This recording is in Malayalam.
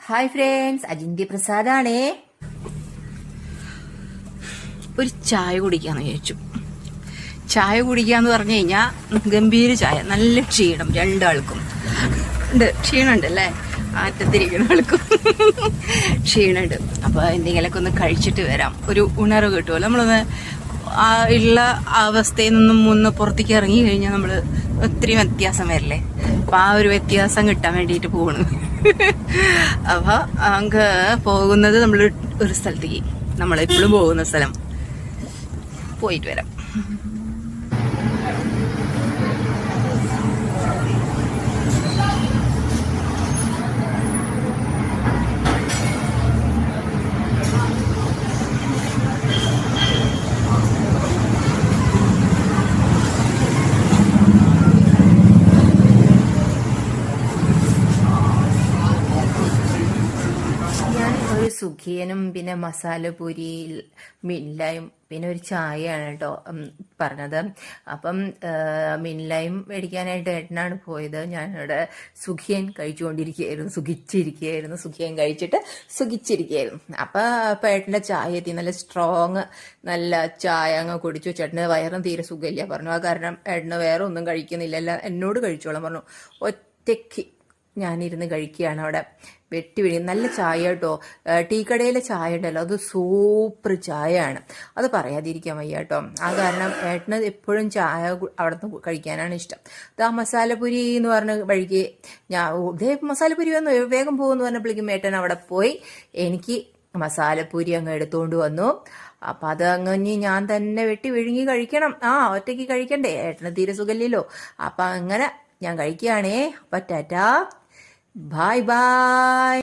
Hi friends, അജിന്ത്യ പ്രസാദാണേ. ഒരു ചായ കുടിക്കാന്ന് വിചാരിച്ചു. ചായ കുടിക്കാന്ന് പറഞ്ഞു കഴിഞ്ഞാൽ ഗംഭീര ചായ, നല്ല ക്ഷീണം രണ്ടാൾക്കും ഉണ്ട്. ക്ഷീണമുണ്ട് അല്ലേ? ആറ്റത്തിരിക്കുന്ന ആൾക്കും ക്ഷീണമുണ്ട്. അപ്പോൾ എന്തെങ്കിലുമൊക്കെ ഒന്ന് കഴിച്ചിട്ട് വരാം, ഒരു ഉണർവ് കിട്ടുമല്ലോ. നമ്മളൊന്ന് ഉള്ള അവസ്ഥയിൽ നിന്നും ഒന്ന് പുറത്തേക്ക് ഇറങ്ങി കഴിഞ്ഞാൽ നമ്മൾ ഒത്തിരി വ്യത്യാസം വരില്ലേ. അപ്പം ആ ഒരു വ്യത്യാസം കിട്ടാൻ വേണ്ടിയിട്ട് പോകണം. അപ്പോൾ അങ്ങ് പോകുന്നത് നമ്മൾ ഒരു സ്ഥലത്തേക്ക്, നമ്മളെപ്പോഴും പോകുന്ന സ്ഥലം പോയിട്ട് വരാം. സുഖിയനും പിന്നെ മസാലപൂരി, മിൻലയും പിന്നെ ഒരു ചായയാണ് കേട്ടോ പറഞ്ഞത്. അപ്പം മിൻലയും മേടിക്കാനായിട്ട് ഏട്ടനാണ് പോയത്. ഞാനിവിടെ സുഖിയൻ കഴിച്ചുകൊണ്ടിരിക്കുകയായിരുന്നു, സുഖിയൻ കഴിച്ചിട്ട് സുഖിച്ചിരിക്കുകയായിരുന്നു. അപ്പം ഏട്ടൻ്റെ ചായ എത്തി, നല്ല സ്ട്രോങ് നല്ല ചായ അങ്ങ് കുടിച്ചു. ചേട്ടന് വയറും തീരെ സുഖമില്ല പറഞ്ഞു. ആ കാരണം ഏട്ടന് വേറെ ഒന്നും കഴിക്കുന്നില്ല, എന്നോട് കഴിച്ചോളാം പറഞ്ഞു. ഒറ്റയ്ക്ക് ഞാനിരുന്ന് കഴിക്കുകയാണ് അവിടെ. വെട്ടി നല്ല ചായ കേട്ടോ. ടീ കടയിലെ ചായ ഉണ്ടല്ലോ, അത് സൂപ്പർ ചായയാണ്, അത് പറയാതിരിക്കാൻ വയ്യ കേട്ടോ. ആ കാരണം ഏട്ടന് എപ്പോഴും ചായ അവിടെ നിന്ന് കഴിക്കാനാണ് ഇഷ്ടം. ആ മസാലപുരി എന്ന് പറഞ്ഞ വഴിക്ക് ഇതേ മസാലപുരി വന്നു വേഗം പോകുമെന്ന് പറഞ്ഞപ്പോഴേക്കും ഏട്ടൻ അവിടെ പോയി എനിക്ക് മസാലപൂരി അങ്ങ് എടുത്തുകൊണ്ട് വന്നു. അപ്പം അത് അങ്ങ് ഞാൻ തന്നെ വെട്ടി വിഴുങ്ങി കഴിക്കണം. ഒറ്റയ്ക്ക് കഴിക്കണ്ടേ, ഏട്ടന് തീരെ സുഖമില്ലല്ലോ. അപ്പം അങ്ങനെ ഞാൻ കഴിക്കുകയാണേ. അപ്പം ടാറ്റാ, ബൈ ബൈ.